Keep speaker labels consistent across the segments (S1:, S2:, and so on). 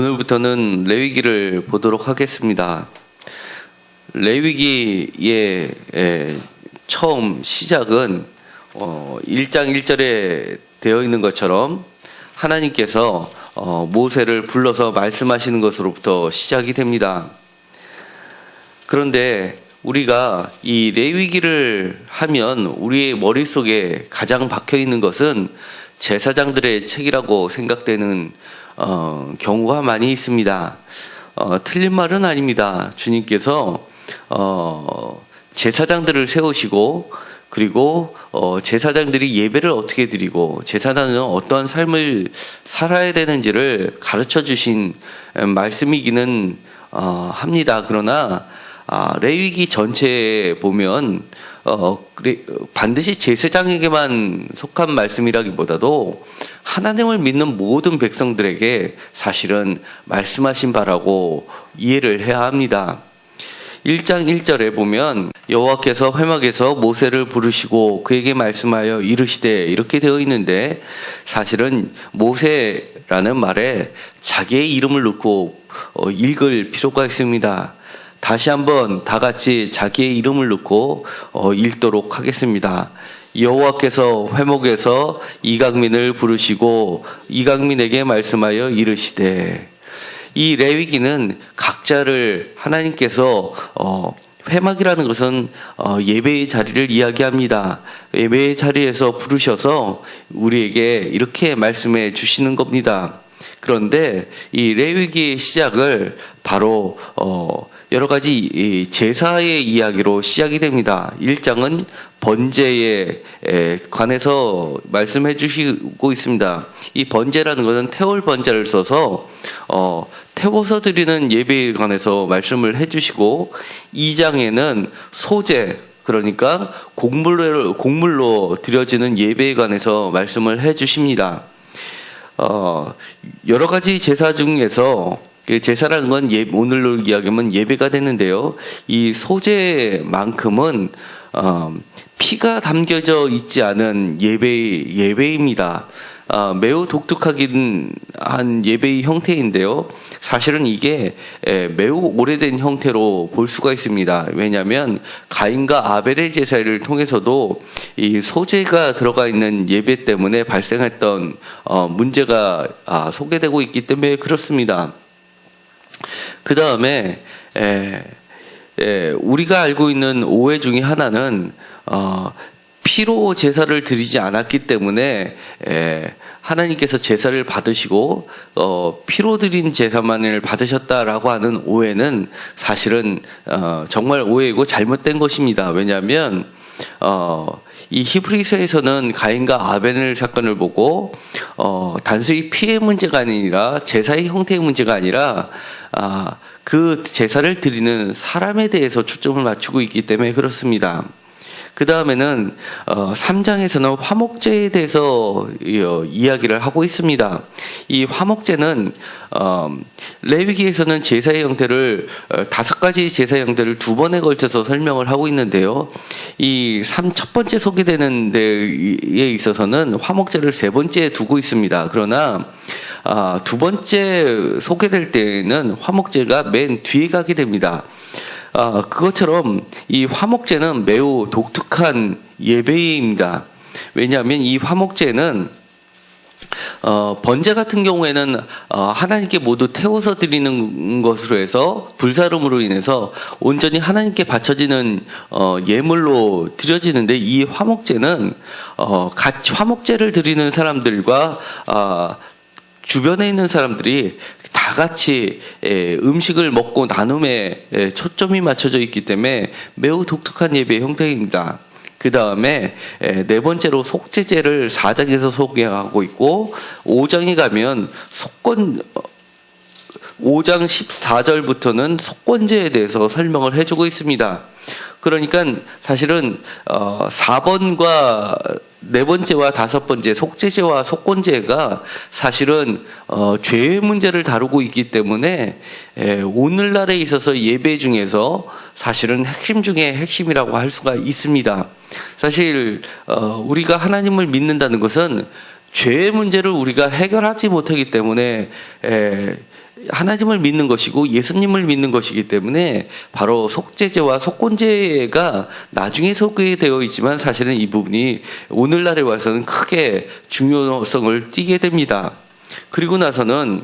S1: 오늘부터는 레위기를 보도록 하겠습니다. 레위기의 처음 시작은 1장 1절에 되어 있는 것처럼 하나님께서 모세를 불러서 말씀하시는 것으로부터 시작이 됩니다. 그런데 우리가 이 레위기를 하면 우리의 머릿속에 가장 박혀 있는 것은 제사장들의 책이라고 생각되는 경우가 많이 있습니다. 틀린 말은 아닙니다. 주님께서 제사장들을 세우시고 그리고 제사장들이 예배를 어떻게 드리고 제사장은 어떠한 삶을 살아야 되는지를 가르쳐 주신 말씀이기는 합니다. 그러나 레위기 전체에 보면 반드시 제사장에게만 속한 말씀이라기보다도 하나님을 믿는 모든 백성들에게 사실은 말씀하신 바라고 이해를 해야 합니다. 1장 1절에 보면 여호와께서 회막에서 모세를 부르시고 그에게 말씀하여 이르시되 이렇게 되어 있는데, 사실은 모세라는 말에 자기의 이름을 넣고 읽을 필요가 있습니다. 다시 한번 다 같이 자기의 이름을 넣고 읽도록 하겠습니다. 여호와께서 회목에서 이강민을 부르시고 이강민에게 말씀하여 이르시되. 이 레위기는 각자를 하나님께서 회막이라는 것은 예배의 자리를 이야기합니다. 예배의 자리에서 부르셔서 우리에게 이렇게 말씀해 주시는 겁니다. 그런데 이 레위기의 시작을 바로 여러 가지 제사의 이야기로 시작이 됩니다. 1장은 번제에 관해서 말씀해 주시고 있습니다. 이 번제라는 것은 태울 번제를 써서 태워서 드리는 예배에 관해서 말씀을 해 주시고, 2장에는 소제, 그러니까 곡물로 드려지는 예배에 관해서 말씀을 해 주십니다. 여러 가지 제사 중에서 제사라는 건 오늘로 이야기하면 예배가 되는데요. 이 소제만큼은 피가 담겨져 있지 않은 예배입니다. 매우 독특하긴 한 예배의 형태인데요. 사실은 이게 매우 오래된 형태로 볼 수가 있습니다. 왜냐하면 가인과 아벨의 제사를 통해서도 이 소제가 들어가 있는 예배 때문에 발생했던 문제가 소개되고 있기 때문에 그렇습니다. 그 다음에 우리가 알고 있는 오해 중에 하나는 피로 제사를 드리지 않았기 때문에 하나님께서 제사를 받으시고 피로 드린 제사만을 받으셨다라고 하는 오해는 사실은 정말 오해이고 잘못된 것입니다. 왜냐하면 이 히브리서에서는 가인과 아벨의 사건을 보고 단순히 피의 문제가 아니라 제사의 형태의 문제가 아니라 그 제사를 드리는 사람에 대해서 초점을 맞추고 있기 때문에 그렇습니다. 그 다음에는 3장에서는 화목제에 대해서 이야기를 하고 있습니다. 이 화목제는 레위기에서는 제사의 형태를 5가지 제사의 형태를 2번에 걸쳐서 설명을 하고 있는데요. 이 첫 번째 소개되는 데에 있어서는 화목제를 3번째에 두고 있습니다. 그러나 2번째 소개될 때는 화목제가 맨 뒤에 가게 됩니다. 그것처럼 이 화목제는 매우 독특한 예배입니다. 왜냐하면 이 화목제는 번제 같은 경우에는 하나님께 모두 태워서 드리는 것으로 해서 불사름으로 인해서 온전히 하나님께 바쳐지는 예물로 드려지는데, 이 화목제는 같이 화목제를 드리는 사람들과 주변에 있는 사람들이 다 같이 음식을 먹고 나눔에 초점이 맞춰져 있기 때문에 매우 독특한 예배의 형태입니다. 그 다음에 4번째로 속죄제를 4장에서 소개하고 있고, 5장에 가면 5장 14절부터는 속건제에 대해서 설명을 해주고 있습니다. 그러니까 사실은 4번과 4번째와 5번째 속죄제와 속건제가 사실은 죄의 문제를 다루고 있기 때문에 오늘날에 있어서 예배 중에서 사실은 핵심 중에 핵심이라고 할 수가 있습니다. 사실 우리가 하나님을 믿는다는 것은 죄의 문제를 우리가 해결하지 못하기 때문에 하나님을 믿는 것이고 예수님을 믿는 것이기 때문에 바로 속죄제와 속건제가 나중에 소개되어 있지만 사실은 이 부분이 오늘날에 와서는 크게 중요성을 띠게 됩니다. 그리고 나서는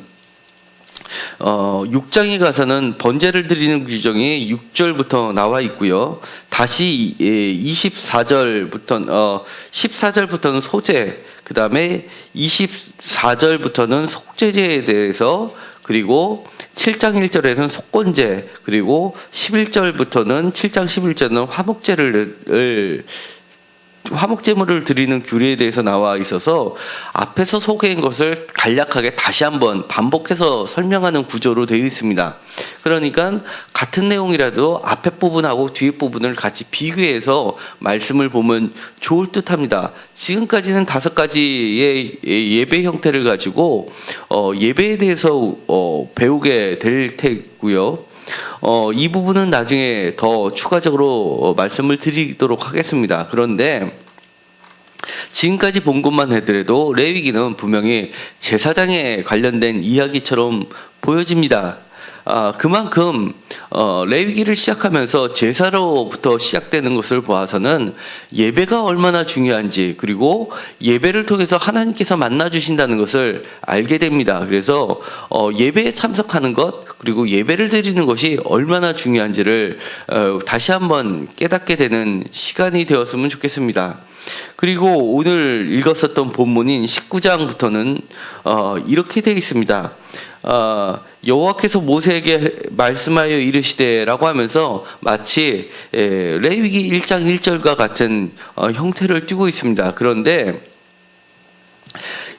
S1: 6장에 가서는 번제를 드리는 규정이 6절부터 나와 있고요. 다시 24절부터 14절부터는 소제, 그 다음에 24절부터는 속죄제에 대해서, 그리고 7장 1절에는 속건제, 그리고 11절부터는 7장 11절은 화목제물을 드리는 규례에 대해서 나와 있어서 앞에서 소개한 것을 간략하게 다시 한번 반복해서 설명하는 구조로 되어 있습니다. 그러니까 같은 내용이라도 앞에 부분하고 뒤에 부분을 같이 비교해서 말씀을 보면 좋을 듯합니다. 지금까지는 5가지의 예배 형태를 가지고 예배에 대해서 배우게 될 테고요. 이 부분은 나중에 더 추가적으로 말씀을 드리도록 하겠습니다. 그런데 지금까지 본 것만 해더라도 레위기는 분명히 제사장에 관련된 이야기처럼 보여집니다. 그만큼 레위기를 시작하면서 제사로부터 시작되는 것을 보아서는 예배가 얼마나 중요한지, 그리고 예배를 통해서 하나님께서 만나주신다는 것을 알게 됩니다. 그래서 예배에 참석하는 것, 그리고 예배를 드리는 것이 얼마나 중요한지를 다시 한번 깨닫게 되는 시간이 되었으면 좋겠습니다. 그리고 오늘 읽었었던 본문인 19장부터는 이렇게 되어 있습니다. 여호와께서 모세에게 말씀하여 이르시되라고 하면서 마치 레위기 1장 1절과 같은 형태를 띠고 있습니다. 그런데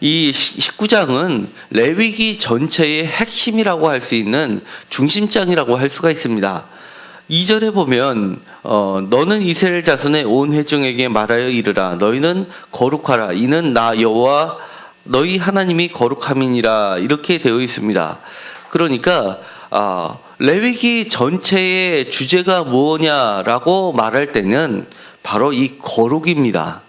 S1: 이 19장은 레위기 전체의 핵심이라고 할 수 있는 중심장이라고 할 수가 있습니다. 2절에 보면 너는 이스라엘 자손의 온 회중에게 말하여 이르라. 너희는 거룩하라. 이는 나 여호와 너희 하나님이 거룩함이니라. 이렇게 되어 있습니다. 그러니까 레위기 전체의 주제가 뭐냐라고 말할 때는 바로 이 거룩입니다.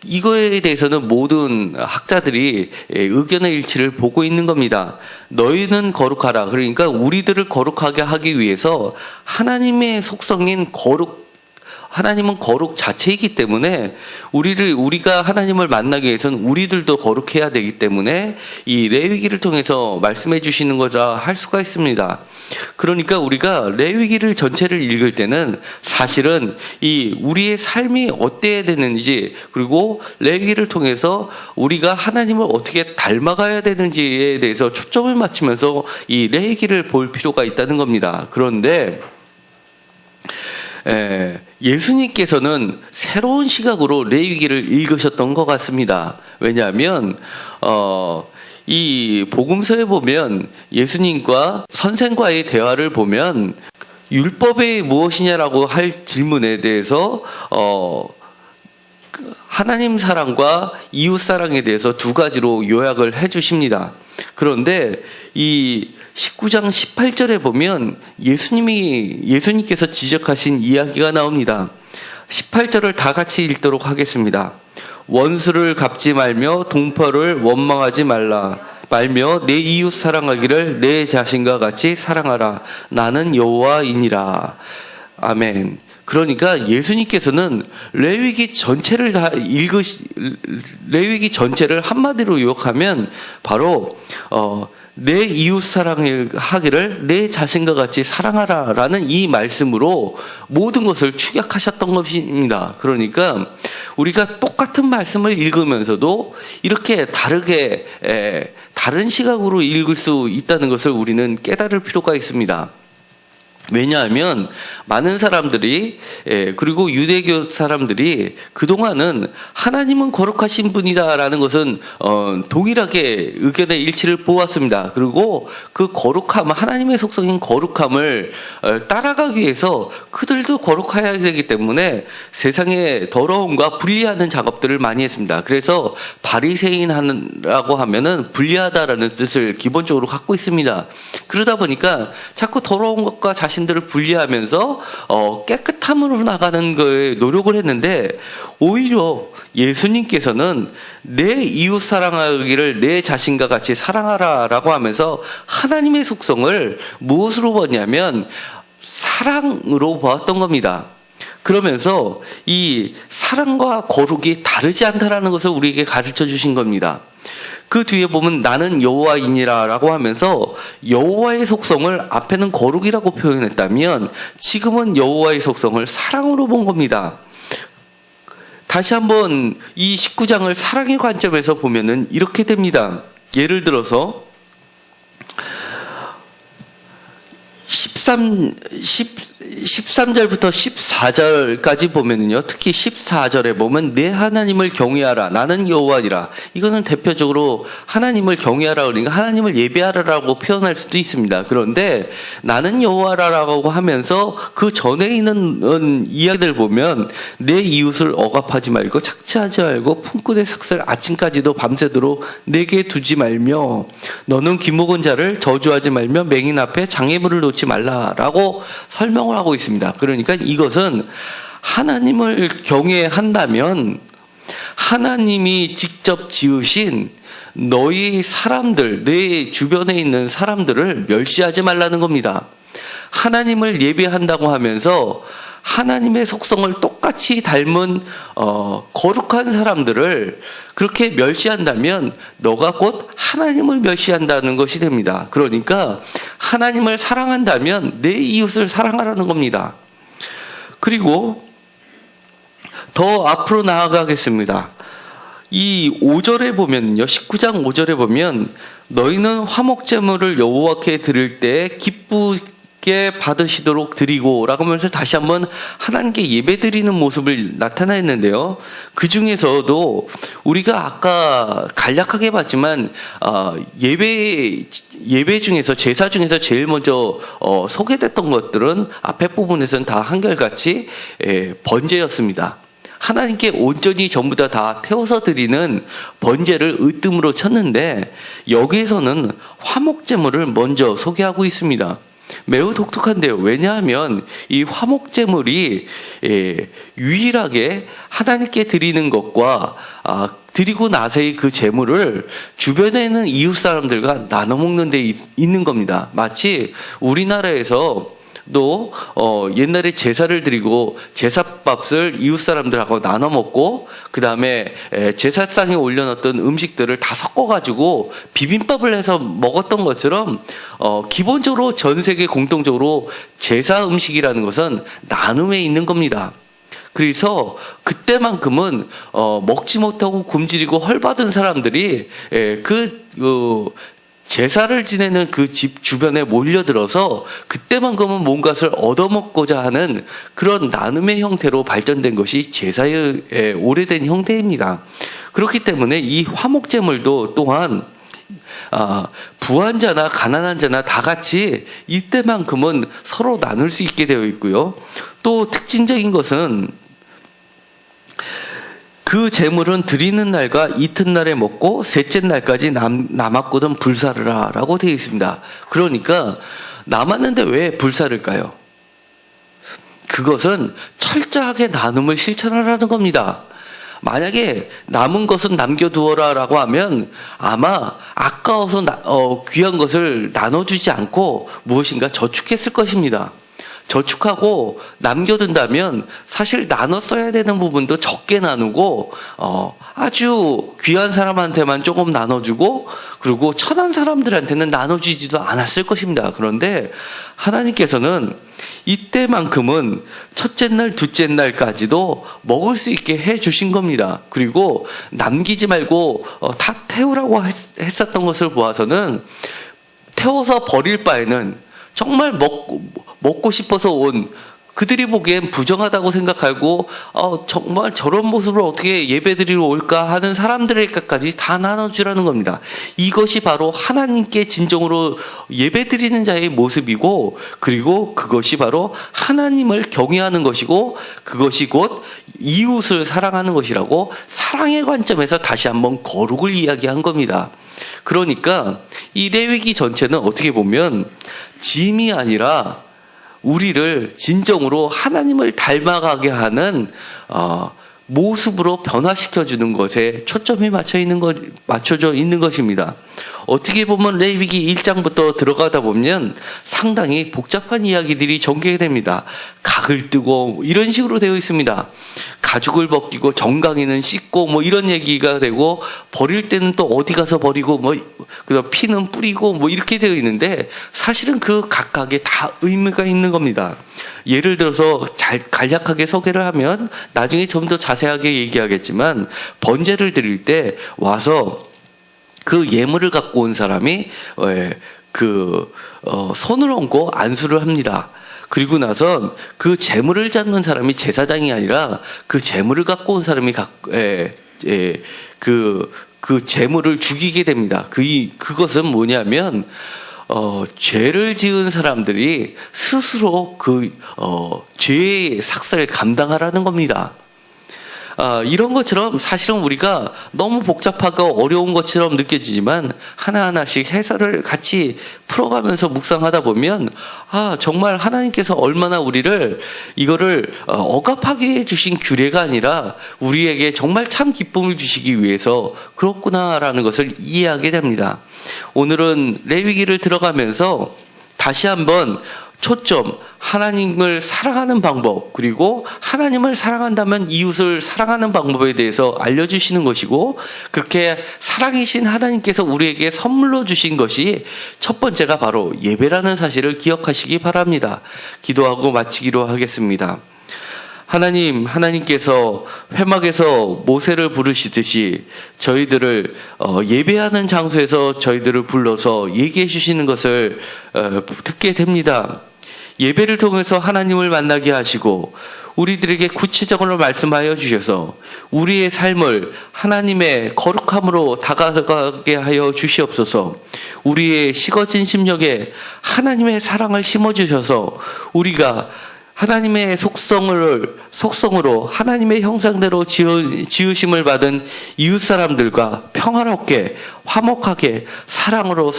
S1: 이거에 대해서는 모든 학자들이 의견의 일치를 보고 있는 겁니다. 너희는 거룩하라. 그러니까 우리들을 거룩하게 하기 위해서 하나님의 속성인 하나님은 거룩 자체이기 때문에 우리가 하나님을 만나기 위해서는 우리들도 거룩해야 되기 때문에 이 레위기를 통해서 말씀해 주시는 거라 할 수가 있습니다. 그러니까 우리가 레위기를 전체를 읽을 때는 사실은 이 우리의 삶이 어때야 되는지, 그리고 레위기를 통해서 우리가 하나님을 어떻게 닮아가야 되는지에 대해서 초점을 맞추면서 이 레위기를 볼 필요가 있다는 겁니다. 그런데 예수님께서는 새로운 시각으로 레위기를 읽으셨던 것 같습니다. 왜냐하면 이 복음서에 보면 예수님과 선생과의 대화를 보면 율법이 무엇이냐라고 할 질문에 대해서 하나님 사랑과 이웃 사랑에 대해서 2가지로 요약을 해 주십니다. 그런데 이 19장 18절에 보면 예수님께서 지적하신 이야기가 나옵니다. 18절을 다 같이 읽도록 하겠습니다. 원수를 갚지 말며 동포를 원망하지 말며 내 이웃 사랑하기를 내 자신과 같이 사랑하라. 나는 여호와이니라. 아멘. 그러니까 예수님께서는 레위기 전체를 한마디로 요약하면 바로 내 이웃 사랑하기를 내 자신과 같이 사랑하라라는 이 말씀으로 모든 것을 축약하셨던 것입니다. 그러니까 우리가 똑같은 말씀을 읽으면서도 이렇게 다른 시각으로 읽을 수 있다는 것을 우리는 깨달을 필요가 있습니다. 왜냐하면 많은 사람들이 그리고 유대교 사람들이 그동안은 하나님은 거룩하신 분이다라는 것은 동일하게 의견의 일치를 보았습니다. 그리고 그 거룩함, 하나님의 속성인 거룩함을 따라가기 위해서 그들도 거룩해야 되기 때문에 세상의 더러움과 분리하는 작업들을 많이 했습니다. 그래서 바리새인이라고 하면은 분리하다라는 뜻을 기본적으로 갖고 있습니다. 그러다 보니까 자꾸 더러운 것과 자신을 자신들을 분리하면서 깨끗함으로 나가는 거에 노력을 했는데, 오히려 예수님께서는 내 이웃 사랑하기를 내 자신과 같이 사랑하라라고 하면서 하나님의 속성을 무엇으로 보냐면 사랑으로 보았던 겁니다. 그러면서 이 사랑과 거룩이 다르지 않다라는 것을 우리에게 가르쳐 주신 겁니다. 그 뒤에 보면 나는 여호와이니라라고 하면서 여호와의 속성을 앞에는 거룩이라고 표현했다면 지금은 여호와의 속성을 사랑으로 본 겁니다. 다시 한번 이 19장을 사랑의 관점에서 보면은 이렇게 됩니다. 예를 들어서 13절부터 14절까지 보면은요, 특히 14절에 보면 내 하나님을 경외하라, 나는 여호와니라. 이거는 대표적으로 하나님을 경외하라, 그러니까 하나님을 예배하라라고 표현할 수도 있습니다. 그런데 나는 여호와라라고 하면서 그 전에 있는 이야기들 보면 내 이웃을 억압하지 말고 착취하지 말고 품꾼의 삭슬 아침까지도 밤새도록 내게 두지 말며 너는 귀묵은 자를 저주하지 말며 맹인 앞에 장애물을 놓지 말라라고 설명을 하고 있습니다. 그러니까 이것은 하나님을 경외한다면 하나님이 직접 지으신 너희 사람들, 내 주변에 있는 사람들을 멸시하지 말라는 겁니다. 하나님을 예배한다고 하면서 하나님의 속성을 똑같이 닮은 거룩한 사람들을 그렇게 멸시한다면 너가 곧 하나님을 멸시한다는 것이 됩니다. 그러니까 하나님을 사랑한다면 내 이웃을 사랑하라는 겁니다. 그리고 더 앞으로 나아가겠습니다. 이 5절에 보면요, 19장 5절에 보면 너희는 화목제물을 여호와께 드릴 때 기쁘게 받으시도록 드리고 라고 하면서 다시 한번 하나님께 예배드리는 모습을 나타냈는데요. 그 중에서도 우리가 아까 간략하게 봤지만 예배 중에서 제사 중에서 제일 먼저 소개됐던 것들은 앞에 부분에서는 다 한결같이 번제였습니다. 하나님께 온전히 전부 다 태워서 드리는 번제를 으뜸으로 쳤는데 여기에서는 화목제물을 먼저 소개하고 있습니다. 매우 독특한데요. 왜냐하면 이 화목제물이 유일하게 하나님께 드리는 것과 드리고 나서의 그 제물을 주변에 있는 이웃 사람들과 나눠 먹는 데 있는 겁니다. 마치 우리나라에서 또 옛날에 제사를 드리고 제사밥을 이웃 사람들하고 나눠 먹고 그 다음에 제사상에 올려놨던 음식들을 다 섞어가지고 비빔밥을 해서 먹었던 것처럼 기본적으로 전 세계 공통적으로 제사 음식이라는 것은 나눔에 있는 겁니다. 그래서 그때만큼은 먹지 못하고 굶주리고 헐받은 사람들이 제사를 지내는 그 집 주변에 몰려들어서 그때만큼은 뭔가를 얻어먹고자 하는 그런 나눔의 형태로 발전된 것이 제사의 오래된 형태입니다. 그렇기 때문에 이 화목제물도 또한 부한 자나 가난한 자나 다 같이 이때만큼은 서로 나눌 수 있게 되어 있고요. 또 특징적인 것은 그 제물은 드리는 날과 이튿날에 먹고 셋째 날까지 남았거든 불사르라 라고 되어 있습니다. 그러니까 남았는데 왜 불사를까요? 그것은 철저하게 나눔을 실천하라는 겁니다. 만약에 남은 것은 남겨두어라 라고 하면 아마 아까워서 귀한 것을 나눠주지 않고 무엇인가 저축했을 것입니다. 저축하고 남겨둔다면 사실 나눠 써야 되는 부분도 적게 나누고 아주 귀한 사람한테만 조금 나눠주고 그리고 천한 사람들한테는 나눠주지도 않았을 것입니다. 그런데 하나님께서는 이때만큼은 첫째 날, 둘째 날까지도 먹을 수 있게 해주신 겁니다. 그리고 남기지 말고 다 태우라고 했었던 것을 보아서는 태워서 버릴 바에는 정말 먹고 싶어서 온 그들이 보기엔 부정하다고 생각하고 정말 저런 모습을 어떻게 예배드리러 올까 하는 사람들에게까지 다 나눠주라는 겁니다. 이것이 바로 하나님께 진정으로 예배드리는 자의 모습이고 그리고 그것이 바로 하나님을 경외하는 것이고 그것이 곧 이웃을 사랑하는 것이라고 사랑의 관점에서 다시 한번 거룩을 이야기한 겁니다. 그러니까 이 레위기 전체는 어떻게 보면 짐이 아니라 우리를 진정으로 하나님을 닮아가게 하는 모습으로 변화시켜 주는 것에 초점이 맞춰져 있는 것입니다. 어떻게 보면 레위기 1장부터 들어가다 보면 상당히 복잡한 이야기들이 전개가 됩니다. 각을 뜨고 이런 식으로 되어 있습니다. 가죽을 벗기고 정강이는 씻고 이런 얘기가 되고, 버릴 때는 또 어디 가서 버리고 그다음 피는 뿌리고 이렇게 되어 있는데, 사실은 그 각각에 다 의미가 있는 겁니다. 예를 들어서 간략하게 소개를 하면 나중에 좀 더 자세하게 얘기하겠지만, 번제를 드릴 때 와서 그 예물을 갖고 온 사람이 손을 얹고 안수를 합니다. 그리고 나선 그 제물을 잡는 사람이 제사장이 아니라 그 제물을 갖고 온 사람이 그 제물을 죽이게 됩니다. 그것은 뭐냐면 죄를 지은 사람들이 스스로 죄의 삭사를 감당하라는 겁니다. 이런 것처럼 사실은 우리가 너무 복잡하고 어려운 것처럼 느껴지지만 하나하나씩 해설을 같이 풀어가면서 묵상하다 보면 정말 하나님께서 얼마나 우리를 이거를 억압하게 해주신 규례가 아니라 우리에게 정말 참 기쁨을 주시기 위해서 그렇구나라는 것을 이해하게 됩니다. 오늘은 레위기를 들어가면서 다시 한번 초점, 하나님을 사랑하는 방법, 그리고 하나님을 사랑한다면 이웃을 사랑하는 방법에 대해서 알려주시는 것이고, 그렇게 사랑이신 하나님께서 우리에게 선물로 주신 것이 첫 번째가 바로 예배라는 사실을 기억하시기 바랍니다. 기도하고 마치기로 하겠습니다. 하나님께서 회막에서 모세를 부르시듯이 저희들을 예배하는 장소에서 저희들을 불러서 얘기해 주시는 것을 듣게 됩니다. 예배를 통해서 하나님을 만나게 하시고 우리들에게 구체적으로 말씀하여 주셔서 우리의 삶을 하나님의 거룩함으로 다가가게 하여 주시옵소서. 우리의 식어진 심령에 하나님의 사랑을 심어주셔서 우리가 하나님의 속성으로 하나님의 형상대로 지으심을 받은 이웃 사람들과 평화롭게 화목하게 사랑으로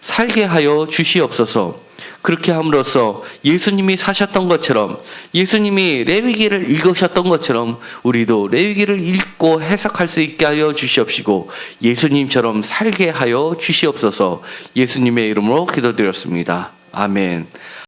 S1: 살게 하여 주시옵소서. 그렇게 함으로써 예수님이 사셨던 것처럼, 예수님이 레위기를 읽으셨던 것처럼 우리도 레위기를 읽고 해석할 수 있게 하여 주시옵시고 예수님처럼 살게 하여 주시옵소서. 예수님의 이름으로 기도드렸습니다. 아멘.